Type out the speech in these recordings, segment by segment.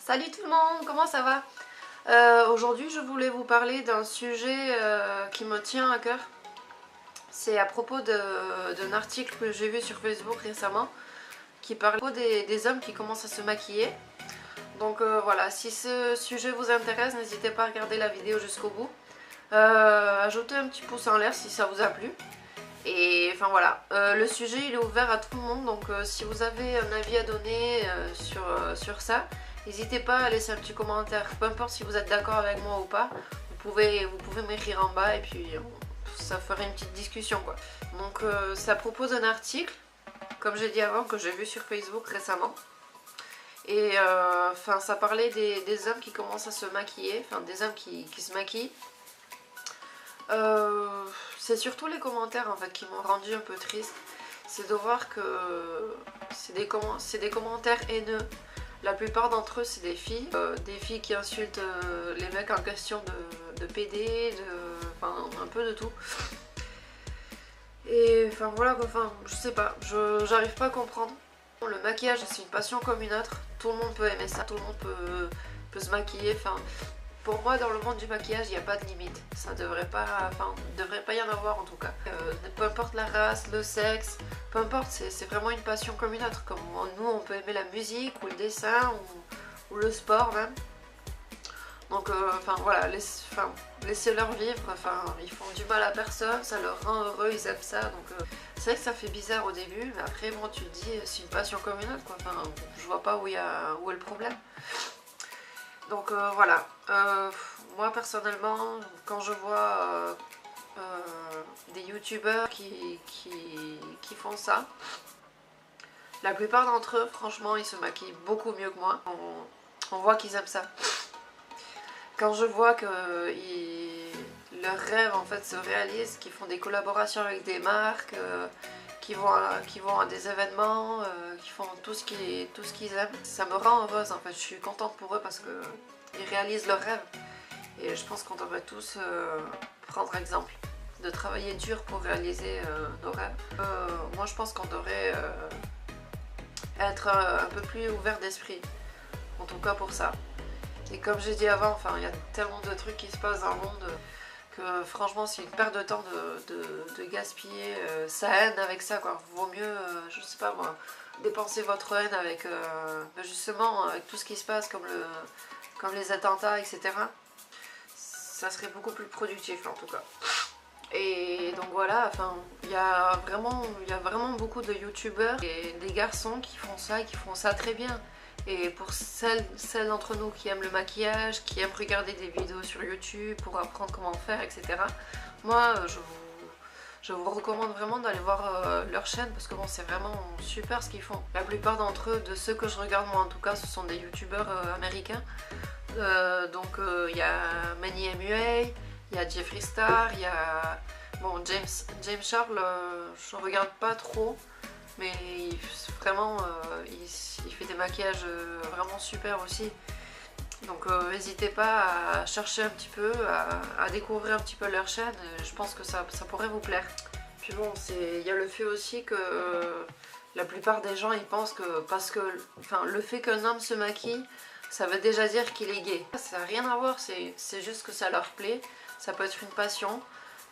Salut tout le monde, comment ça va? Aujourd'hui je voulais vous parler d'un sujet qui me tient à cœur. C'est à propos d'un article que j'ai vu sur Facebook récemment qui parlait des hommes qui commencent à se maquiller. Donc voilà, si ce sujet vous intéresse, n'hésitez pas à regarder la vidéo jusqu'au bout. Ajoutez un petit pouce en l'air si ça vous a plu. Et enfin voilà, le sujet il est ouvert à tout le monde, donc si vous avez un avis à donner sur ça, n'hésitez pas à laisser un petit commentaire, peu importe si vous êtes d'accord avec moi ou pas, vous pouvez m'écrire en bas et puis ça ferait une petite discussion quoi. Donc ça propose un article, comme j'ai dit avant, que j'ai vu sur Facebook récemment. Et enfin ça parlait des hommes qui commencent à se maquiller, enfin des hommes qui se maquillent. C'est surtout les commentaires en fait qui m'ont rendu un peu triste. C'est de voir que c'est des commentaires haineux. La plupart d'entre eux c'est des filles qui insultent les mecs en question de PD, enfin un peu de tout. Et enfin voilà quoi, enfin je sais pas, j'arrive pas à comprendre. Le maquillage c'est une passion comme une autre, tout le monde peut aimer ça, tout le monde peut se maquiller, enfin... Pour moi, dans le monde du maquillage, il n'y a pas de limite. Ça devrait pas, enfin, devrait pas y en avoir en tout cas. Peu importe la race, le sexe, peu importe, c'est vraiment une passion comme une autre. Comme nous, on peut aimer la musique ou le dessin ou le sport même. Donc, enfin voilà, laissez-leur vivre. Enfin, ils font du mal à personne, ça leur rend heureux, ils aiment ça. Donc, c'est vrai que ça fait bizarre au début, mais après, bon, tu te dis, c'est une passion comme une autre, quoi. Enfin, je vois pas où est le problème. Donc voilà, moi personnellement, quand je vois des youtubeurs qui font ça, la plupart d'entre eux, franchement, ils se maquillent beaucoup mieux que moi. On voit qu'ils aiment ça. Quand je vois que leurs rêves en fait se réalisent, qu'ils font des collaborations avec des marques, qui vont à des événements, qui font tout ce qu'ils aiment. Ça me rend heureuse en fait, je suis contente pour eux parce qu'ils réalisent leurs rêves. Et je pense qu'on devrait tous prendre exemple, de travailler dur pour réaliser nos rêves. Moi je pense qu'on devrait être un peu plus ouvert d'esprit, en tout cas pour ça. Et comme j'ai dit avant, enfin, il y a tellement de trucs qui se passent dans le monde que franchement c'est une perte de temps de gaspiller sa haine avec ça quoi. Vaut mieux, je sais pas moi, dépenser votre haine avec justement avec tout ce qui se passe comme les attentats etc. Ça serait beaucoup plus productif en tout cas. Et donc voilà, enfin il y a vraiment beaucoup de youtubeurs et des garçons qui font ça et qui font ça très bien. Et pour celles d'entre nous qui aiment le maquillage, qui aiment regarder des vidéos sur YouTube pour apprendre comment faire, etc. Moi, je vous recommande vraiment d'aller voir leur chaîne parce que bon, c'est vraiment super ce qu'ils font. La plupart d'entre eux, de ceux que je regarde moi en tout cas, ce sont des youtubeurs américains. Donc il y a Manny MUA, il y a Jeffree Star, il y a bon, James Charles, je regarde pas trop. Mais vraiment, il fait des maquillages vraiment super aussi. Donc n'hésitez pas à chercher un petit peu, à découvrir un petit peu leur chaîne. Je pense que ça pourrait vous plaire. Puis bon, il y a le fait aussi que la plupart des gens ils pensent que parce que le fait qu'un homme se maquille, ça veut déjà dire qu'il est gay. Ça n'a rien à voir, c'est juste que ça leur plaît. Ça peut être une passion.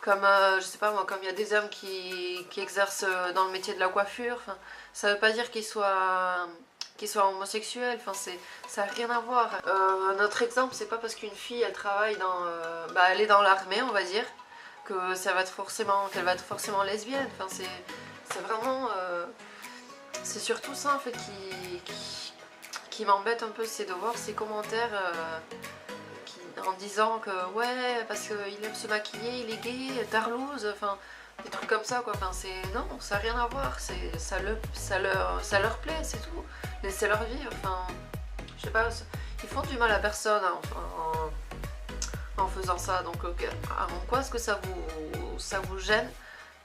Comme, je sais pas moi, comme il y a des hommes qui exercent dans le métier de la coiffure, ça veut pas dire qu'ils soient homosexuels, ça n'a rien à voir. Notre exemple, c'est pas parce qu'une fille, elle travaille elle est dans l'armée, on va dire, que qu'elle va être forcément lesbienne. C'est vraiment... c'est surtout ça, en fait, qui m'embête un peu, c'est de voir ces commentaires... en disant que ouais parce qu'il aime se maquiller, il est gay, tarlouse, enfin des trucs comme ça quoi, non, ça n'a rien à voir, ça leur plaît, c'est tout, laissez-leur vivre, je sais pas, ils font du mal à personne hein, en faisant ça, donc en quoi est-ce que ça vous gêne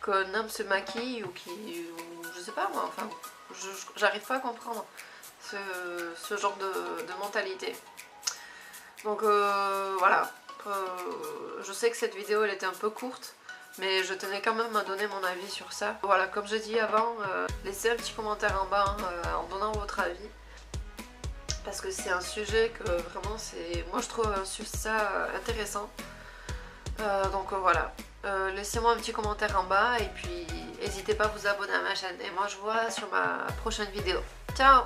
qu'un homme se maquille ou je sais pas moi, j'arrive pas à comprendre ce genre de mentalité. Donc voilà, je sais que cette vidéo elle était un peu courte, mais je tenais quand même à donner mon avis sur ça. Voilà, comme j'ai dit avant, laissez un petit commentaire en bas en donnant votre avis. Parce parce que c'est un sujet que vraiment moi je trouve ça intéressant. Donc voilà, laissez-moi un petit commentaire en bas et puis n'hésitez pas à vous abonner à ma chaîne et moi je vous vois sur ma prochaine vidéo. Ciao!